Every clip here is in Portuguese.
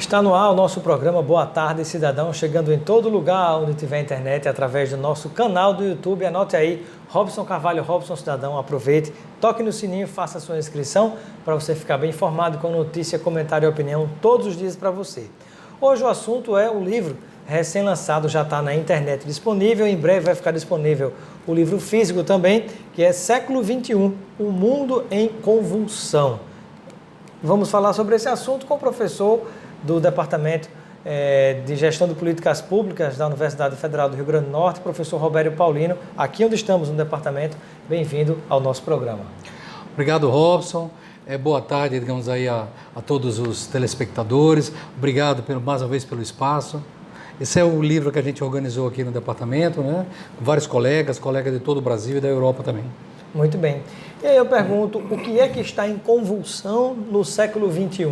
Está no ar o nosso programa Boa Tarde Cidadão, chegando em todo lugar onde tiver internet, através do nosso canal do YouTube. Anote aí, Robson Carvalho, Robson Cidadão. Aproveite, toque no sininho, faça a sua inscrição para você ficar bem informado com notícia, comentário e opinião todos os dias para você. Hoje o assunto é o livro recém-lançado, já está na internet disponível, em breve vai ficar disponível o livro físico também, que é Século XXI, O Mundo em Convulsão. Vamos falar sobre esse assunto com o professor do Departamento de Gestão de Políticas Públicas da Universidade Federal do Rio Grande do Norte, professor Robério Paulino, aqui onde estamos no departamento. Bem-vindo ao nosso programa. Obrigado, Robson. Boa tarde, digamos aí, a todos os telespectadores. Obrigado mais uma vez pelo espaço. Esse é o livro que a gente organizou aqui no departamento, né? Com vários colegas de todo o Brasil e da Europa também. Muito bem. E aí eu pergunto, o que é que está em convulsão no século XXI?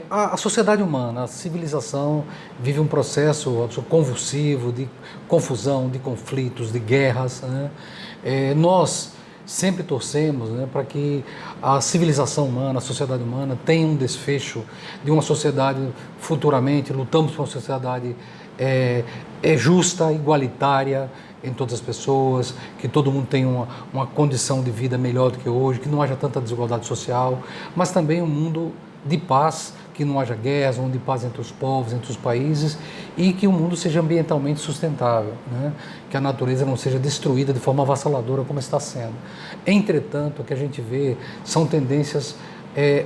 A sociedade humana, a civilização vive um processo convulsivo de confusão, de conflitos, de guerras, né? Nós sempre torcemos, né, para que a civilização humana, a sociedade humana tenha um desfecho de uma sociedade futuramente, lutamos por uma sociedade justa, igualitária em todas as pessoas, que todo mundo tenha uma condição de vida melhor do que hoje, que não haja tanta desigualdade social, mas também um mundo de paz, que não haja guerras, um mundo de paz entre os povos, entre os países, e que o mundo seja ambientalmente sustentável, né? Que a natureza não seja destruída de forma avassaladora como está sendo. Entretanto, o que a gente vê são tendências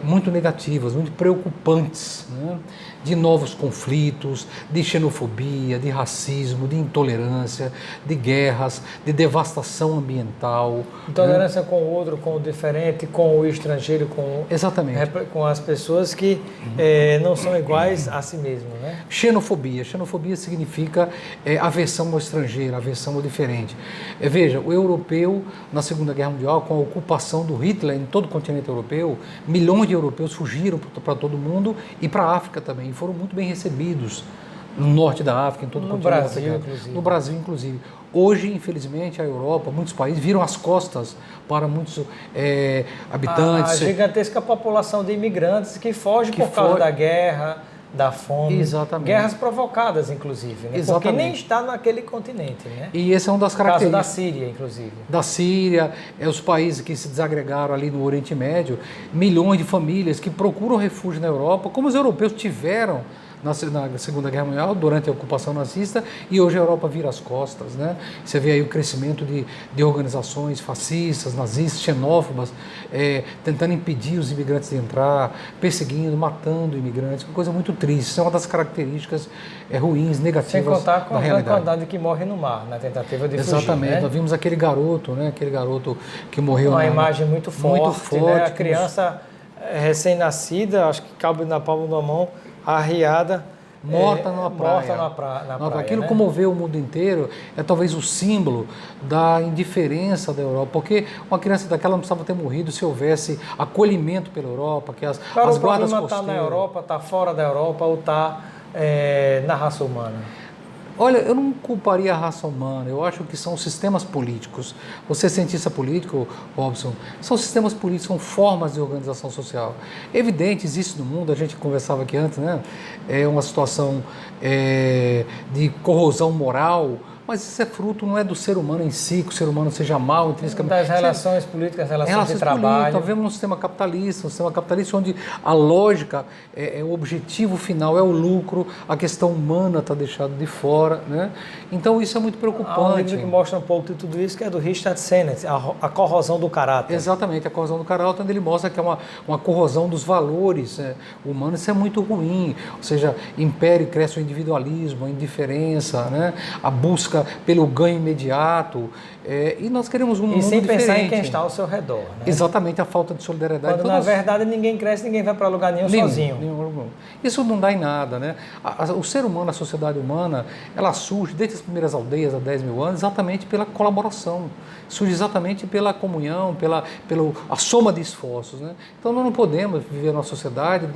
muito negativas, muito preocupantes, né? De novos conflitos, de xenofobia, de racismo, de intolerância, de guerras, de devastação ambiental. Intolerância, né? Com o outro, com o diferente, com o estrangeiro, com as pessoas que não são iguais a si mesmo, né? Xenofobia. Xenofobia significa aversão ao estrangeiro, aversão ao diferente. Veja, o europeu, na Segunda Guerra Mundial, com a ocupação do Hitler em todo o continente europeu, milhões de europeus fugiram para todo mundo e para a África também. Foram muito bem recebidos no norte da África, em todo o continente africano. No Brasil, inclusive. Hoje, infelizmente, a Europa, muitos países viram as costas para muitos habitantes. A gigantesca população de imigrantes que foge por causa da guerra, da fome. Exatamente. Guerras provocadas, inclusive, né? Porque nem está naquele continente, né? E essa é uma das características. No caso da Síria, inclusive. Da Síria, os países que se desagregaram ali no Oriente Médio, milhões de famílias que procuram refúgio na Europa, como os europeus tiveram na Segunda Guerra Mundial, durante a ocupação nazista, e hoje a Europa vira as costas, né? Você vê aí o crescimento de organizações fascistas, nazistas, xenófobas, tentando impedir os imigrantes de entrar, perseguindo, matando imigrantes, uma coisa muito triste. Isso é uma das características ruins, negativas da realidade. Sem contar com a grande quantidade que morre no mar, na tentativa de fugir. Exatamente, né? Nós vimos aquele garoto que morreu. Uma imagem muito forte, né? A criança recém-nascida, acho que cabe na palma da mão, arriada, morta na praia. Aquilo, né? Comoveu o mundo inteiro, é talvez o símbolo da indiferença da Europa, porque uma criança daquela não precisava ter morrido se houvesse acolhimento pela Europa, que as guardas costeiras... O problema está na Europa, está fora da Europa ou está na raça humana? Olha, eu não culparia a raça humana, eu acho que são sistemas políticos. Você é cientista político, Robson, são sistemas políticos, são formas de organização social. Evidente, existe no mundo, a gente conversava aqui antes, né? É uma situação de corrosão moral, mas isso é fruto, não é do ser humano em si, que o ser humano seja mau intrinsecamente. Das relações políticas, relações de trabalho. Nós vemos um sistema capitalista onde a lógica, o objetivo final é o lucro, a questão humana está deixada de fora, né? Então isso é muito preocupante. Há um livro que mostra um pouco de tudo isso, que é do Richard Sennett, a corrosão do caráter. Exatamente, a corrosão do caráter, onde ele mostra que é uma corrosão dos valores humanos. Isso é muito ruim, ou seja, impera e cresce o individualismo, a indiferença, né? A busca pelo ganho imediato, e nós queremos um mundo diferente. E sem pensar em quem está ao seu redor, né? Exatamente, a falta de solidariedade. Quando na verdade ninguém cresce, ninguém vai para lugar nenhum sozinho. Isso não dá em nada, né? O ser humano, a sociedade humana, ela surge desde as primeiras aldeias há 10 mil anos exatamente pela colaboração, surge exatamente pela comunhão, pela soma de esforços, né? Então nós não podemos viver numa sociedade,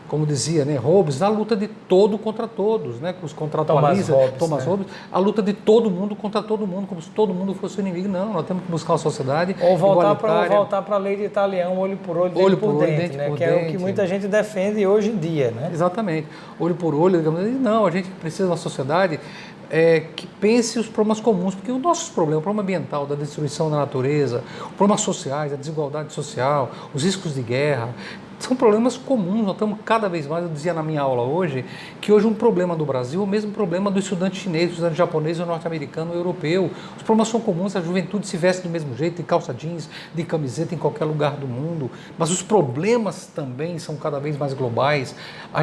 como dizia, né, Hobbes, na luta de todo contra todos, né? Os contratualistas, Thomas mais robustas, a luta de todo mundo contra todo mundo, como se todo mundo fosse o inimigo. Não, nós temos que buscar uma sociedade ou voltar para a lei de Italião, olho por olho, dente por dente, né? Que é o que muita gente defende hoje em dia, né? Exatamente. Olho por olho, digamos, não, a gente precisa de uma sociedade que pense os problemas comuns, porque os nossos problemas, o problema ambiental, da destruição da natureza, os problemas sociais, a desigualdade social, os riscos de guerra, são problemas comuns. Nós estamos cada vez mais, eu dizia na minha aula hoje, que hoje um problema do Brasil é o mesmo problema do estudante chinês, do estudante japonês, do norte-americano, do europeu. Os problemas são comuns, a juventude se veste do mesmo jeito, de calça jeans, de camiseta em qualquer lugar do mundo, mas os problemas também são cada vez mais globais. A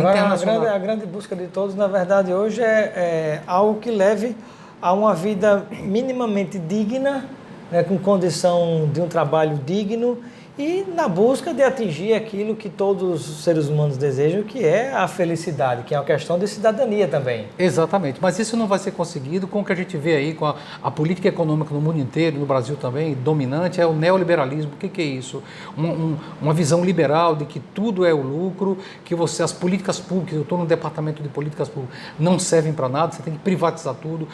grande busca de todos, na verdade, hoje é algo que leve a uma vida minimamente digna, né, com condição de um trabalho digno, e na busca de atingir aquilo que todos os seres humanos desejam, que é a felicidade, que é uma questão de cidadania também. Exatamente, mas isso não vai ser conseguido com o que a gente vê aí, com a política econômica no mundo inteiro, no Brasil também, dominante, é o neoliberalismo. O que é isso? Uma visão liberal de que tudo é o lucro, que as políticas públicas, eu estou no departamento de políticas públicas, não servem para nada, você tem que privatizar tudo,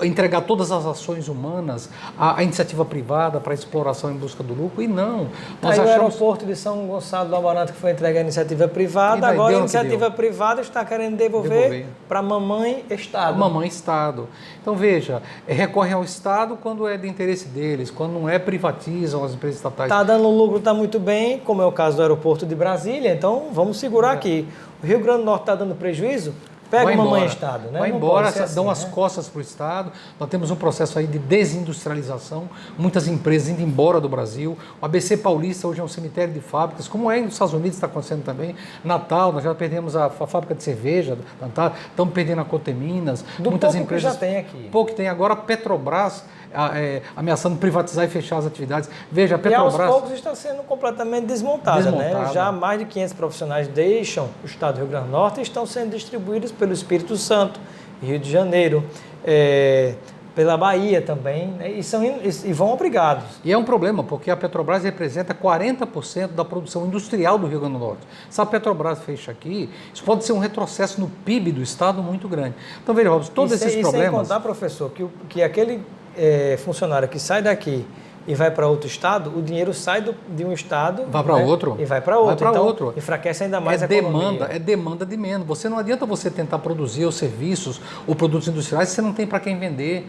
entregar todas as ações humanas à iniciativa privada para exploração em busca do lucro, e não. Nós achamos... O aeroporto de São Gonçalo do Amarante, que foi entregue à iniciativa privada, agora a iniciativa privada está querendo devolver para a mamãe Estado. Mamãe Estado. Então, veja, recorrem ao Estado quando é de interesse deles, quando não é, privatizam as empresas estatais. Está dando lucro, está muito bem, como é o caso do aeroporto de Brasília, então vamos segurar aqui. O Rio Grande do Norte está dando prejuízo? Pega uma mamãe Estado, né? Vai embora, dão as costas para o Estado. Nós temos um processo aí de desindustrialização, muitas empresas indo embora do Brasil. O ABC Paulista hoje é um cemitério de fábricas, como é nos Estados Unidos, está acontecendo também. Natal, nós já perdemos a fábrica de cerveja, estamos perdendo a Coteminas. Muitas empresas que já tem aqui. Pouco que tem agora, a Petrobras ameaçando privatizar e fechar as atividades. Veja, a Petrobras... E aos poucos está sendo completamente desmontada. Né? Já mais de 500 profissionais deixam o estado do Rio Grande do Norte e estão sendo distribuídos pelo Espírito Santo, Rio de Janeiro, pela Bahia também, né? e vão obrigados. E é um problema, porque a Petrobras representa 40% da produção industrial do Rio Grande do Norte. Se a Petrobras fecha aqui, isso pode ser um retrocesso no PIB do estado muito grande. Então, veja, Robson, todos esses problemas... E sem contar, professor, que aquele funcionário que sai daqui e vai para outro estado, o dinheiro sai de um estado... Vai para outro. E vai para outro. Então, enfraquece ainda mais a economia. É demanda de menos. Não adianta você tentar produzir os serviços ou produtos industriais se você não tem para quem vender.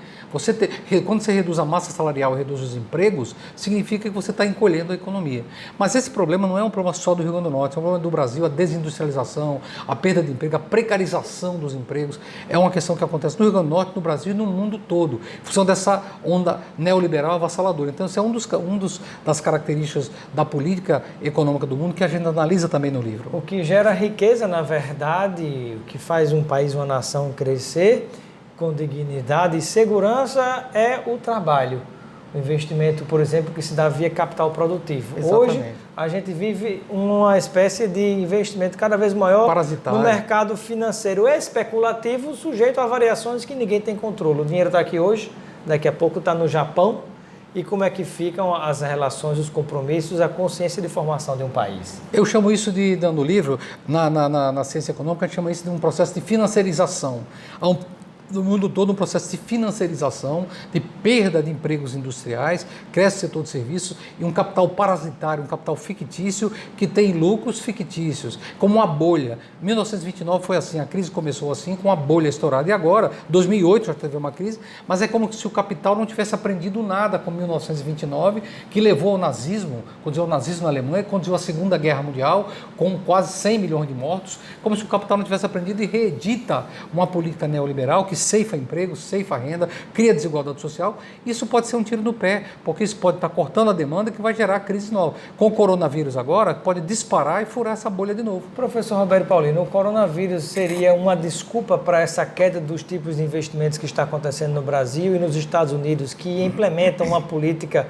Quando você reduz a massa salarial e reduz os empregos, significa que você está encolhendo a economia. Mas esse problema não é um problema só do Rio Grande do Norte, é um problema do Brasil, a desindustrialização, a perda de emprego, a precarização dos empregos. É uma questão que acontece no Rio Grande do Norte, no Brasil e no mundo todo, em função dessa onda neoliberal avassaladora. Então, isso é das características da política econômica do mundo que a gente analisa também no livro. O que gera riqueza, na verdade, o que faz um país, uma nação crescer com dignidade e segurança é o trabalho. O investimento, por exemplo, que se dá via capital produtivo. Exatamente. Hoje, a gente vive uma espécie de investimento cada vez maior parasitário no mercado financeiro especulativo, sujeito a variações que ninguém tem controle. O dinheiro está aqui hoje, daqui a pouco está no Japão. E como é que ficam as relações, os compromissos, a consciência de formação de um país? Eu chamo isso no livro, na ciência econômica, a gente chama isso de um processo de financiarização. No mundo todo, um processo de financiarização, de perda de empregos industriais, cresce o setor de serviços e um capital parasitário, um capital fictício que tem lucros fictícios, como uma bolha. 1929 foi assim, a crise começou assim, com uma bolha estourada. E agora, 2008 já teve uma crise, mas é como se o capital não tivesse aprendido nada com 1929, que levou ao nazismo, conduziu ao nazismo na Alemanha, conduziu à Segunda Guerra Mundial, com quase 100 milhões de mortos, como se o capital não tivesse aprendido e reedita uma política neoliberal que ceifa emprego, ceifa renda, cria desigualdade social. Isso pode ser um tiro no pé, porque isso pode estar cortando a demanda que vai gerar crise nova. Com o coronavírus agora, pode disparar e furar essa bolha de novo. Professor Roberto Paulino, o coronavírus seria uma desculpa para essa queda dos tipos de investimentos que está acontecendo no Brasil e nos Estados Unidos, que implementam uma política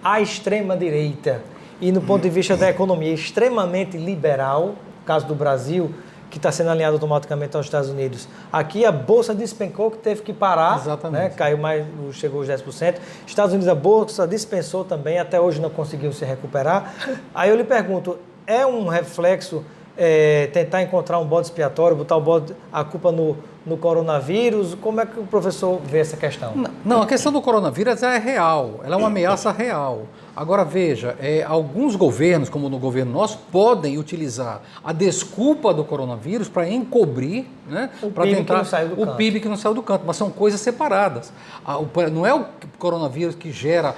à extrema-direita e, no ponto de vista da economia, extremamente liberal, no caso do Brasil, que está sendo alinhado automaticamente aos Estados Unidos. Aqui a Bolsa despencou, que teve que parar, né? Caiu mais, chegou aos 10%. Estados Unidos, a Bolsa dispensou também, até hoje não conseguiu se recuperar. Aí eu lhe pergunto, é um reflexo tentar encontrar um bode expiatório, botar a culpa no coronavírus? Como é que o professor vê essa questão? Não, a questão do coronavírus é real, ela é uma ameaça real. Agora veja, alguns governos, como no governo nosso, podem utilizar a desculpa do coronavírus para encobrir, né, para tentar o PIB que não saiu do canto, mas são coisas separadas. Não é o coronavírus que gera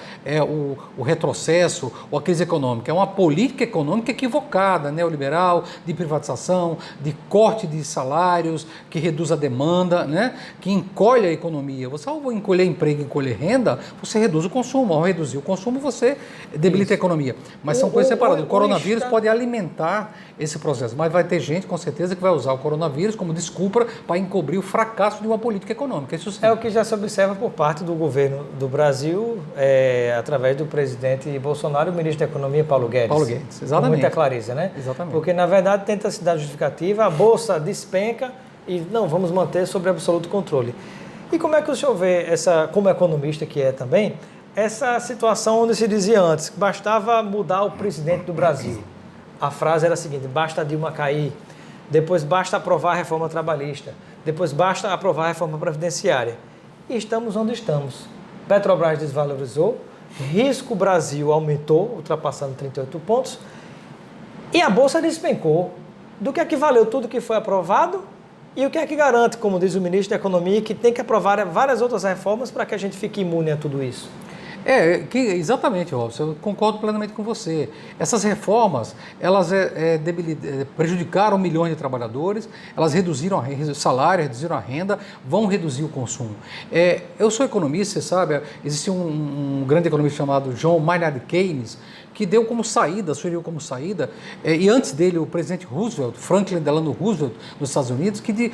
o retrocesso ou a crise econômica, é uma política econômica equivocada, neoliberal, de privatização, de corte de salários, que reduz a demanda, né, que encolhe a economia. Você, ao encolher emprego e encolher renda, você reduz o consumo. Ao reduzir o consumo, você debilita a economia. Mas são coisas separadas. O coronavírus pode alimentar esse processo, mas vai ter gente, com certeza, que vai usar o coronavírus como desculpa para encobrir o fracasso de uma política econômica. Isso sim. É o que já se observa por parte do governo do Brasil, através do presidente Bolsonaro e o ministro da Economia, Paulo Guedes. Paulo Guedes, exatamente. Com muita clareza, né? Exatamente. Porque, na verdade, tenta se dar justificativa, a Bolsa despenca e não, vamos manter sob absoluto controle. E como é que o senhor vê, como economista que é também, essa situação onde se dizia antes que bastava mudar o presidente do Brasil? A frase era a seguinte: basta Dilma cair, depois basta aprovar a reforma trabalhista, depois basta aprovar a reforma previdenciária. E estamos onde estamos. Petrobras desvalorizou, Risco Brasil aumentou, ultrapassando 38 pontos, e a Bolsa despencou. Do que é que valeu tudo que foi aprovado? E o que é que garante, como diz o ministro da Economia, que tem que aprovar várias outras reformas para que a gente fique imune a tudo isso? Exatamente, Robson, eu concordo plenamente com você. Essas reformas, elas prejudicaram milhões de trabalhadores, elas reduziram o salário, reduziram a renda, vão reduzir o consumo. Eu sou economista, você sabe, existe um grande economista chamado John Maynard Keynes, que deu como saída, sugeriu como saída, e antes dele o presidente Roosevelt, Franklin Delano Roosevelt, dos Estados Unidos, que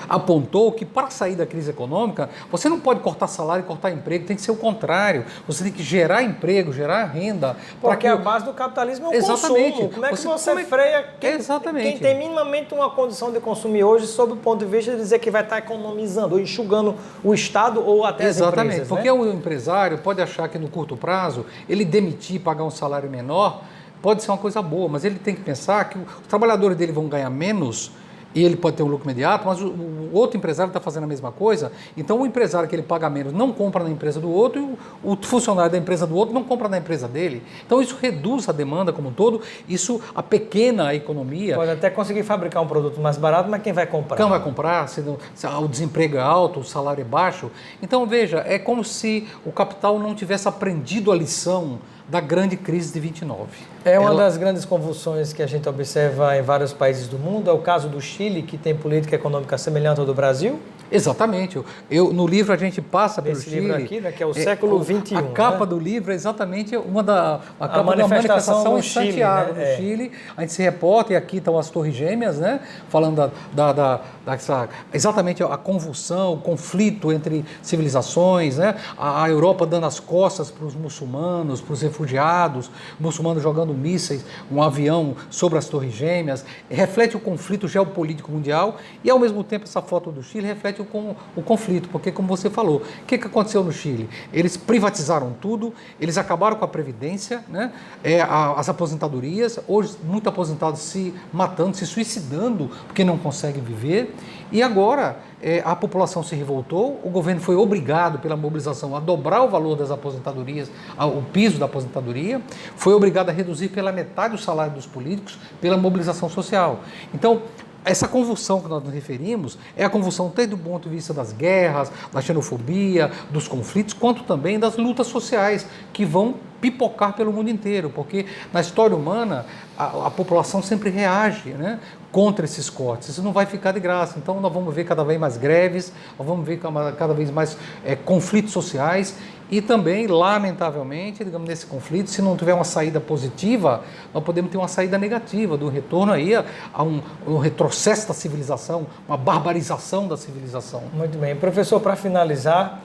apontou que para sair da crise econômica, você não pode cortar salário e cortar emprego, tem que ser o contrário. Você tem que gerar emprego, gerar renda. Porque a base do capitalismo é o consumo. Como é que você freia quem tem minimamente uma condição de consumir hoje, sob o ponto de vista de dizer que vai estar economizando, ou enxugando o Estado ou até as empresas? Exatamente, porque o empresário pode achar que no curto prazo, ele demitir, pagar um salário menor, pode ser uma coisa boa, mas ele tem que pensar que os trabalhadores dele vão ganhar menos e ele pode ter um lucro imediato, mas o outro empresário está fazendo a mesma coisa, então o empresário que ele paga menos não compra na empresa do outro e o funcionário da empresa do outro não compra na empresa dele. Então isso reduz a demanda como um todo, isso apequena a economia. Pode até conseguir fabricar um produto mais barato, mas quem vai comprar? Quem vai comprar? Se o desemprego é alto, o salário é baixo. Então veja, é como se o capital não tivesse aprendido a lição da grande crise de 29. É uma das grandes convulsões que a gente observa em vários países do mundo, é o caso do Chile, que tem política econômica semelhante ao do Brasil. Exatamente. No livro a gente passa pelo Chile. Esse livro aqui, né, que é o século XXI. A capa do livro é exatamente a capa manifestação em Santiago, né? no Chile. A gente se reporta, e aqui estão as Torres Gêmeas, né, falando exatamente a convulsão, o conflito entre civilizações, né, a Europa dando as costas para os muçulmanos, para os refugiados, muçulmanos jogando mísseis, um avião sobre as Torres Gêmeas, reflete o conflito geopolítico mundial e, ao mesmo tempo, essa foto do Chile reflete o conflito, porque, como você falou, o que aconteceu no Chile? Eles privatizaram tudo, eles acabaram com a Previdência, né? As aposentadorias, hoje muito aposentados se matando, se suicidando, porque não conseguem viver, e agora a população se revoltou, o governo foi obrigado pela mobilização a dobrar o valor das aposentadorias, o piso da aposentadoria, foi obrigado a reduzir pela metade o salário dos políticos pela mobilização social. Então, essa convulsão que nós nos referimos é a convulsão tanto do ponto de vista das guerras, da xenofobia, dos conflitos, quanto também das lutas sociais que vão pipocar pelo mundo inteiro, porque na história humana a população sempre reage, né, contra esses cortes. Isso não vai ficar de graça. Então nós vamos ver cada vez mais greves, nós vamos ver cada vez mais conflitos sociais e também, lamentavelmente, digamos, nesse conflito, se não tiver uma saída positiva, nós podemos ter uma saída negativa, do retorno aí a um retrocesso da civilização, uma barbarização da civilização. Muito bem. Professor, para finalizar,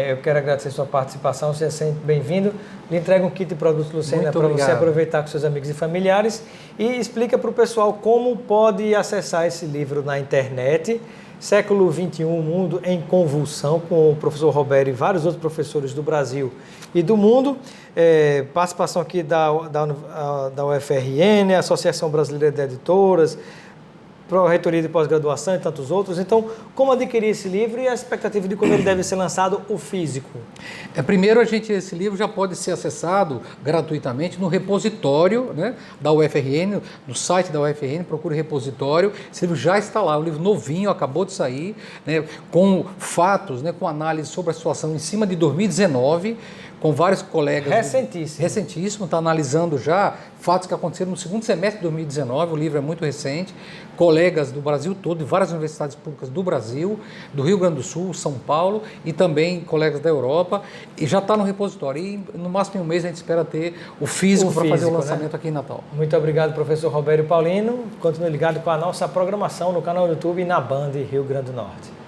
eu quero agradecer a sua participação, seja sempre bem-vindo. Lhe entrego um kit de produtos Lucena para você aproveitar com seus amigos e familiares e explica para o pessoal como pode acessar esse livro na internet. Século XXI, Mundo em Convulsão, com o professor Roberto e vários outros professores do Brasil e do mundo. Participação aqui da UFRN, Associação Brasileira de Editoras, Pró-Reitoria de Pós-Graduação e tantos outros. Então, como adquirir esse livro e a expectativa de quando ele deve ser lançado, o físico? Primeiro, esse livro já pode ser acessado gratuitamente no repositório, né, da UFRN, no site da UFRN, procure repositório. Esse livro já está lá, o livro novinho, acabou de sair, né, com fatos, né, com análise sobre a situação em cima de 2019, com vários colegas. Recentíssimo, está analisando já fatos que aconteceram no segundo semestre de 2019, o livro é muito recente, colegas do Brasil todo, de várias universidades públicas do Brasil, do Rio Grande do Sul, São Paulo e também colegas da Europa, e já está no repositório. E no máximo em um mês a gente espera ter o físico para fazer o lançamento, né, aqui em Natal. Muito obrigado, professor Robério Paulino. Continue ligado com a nossa programação no canal do YouTube e na Band Rio Grande do Norte.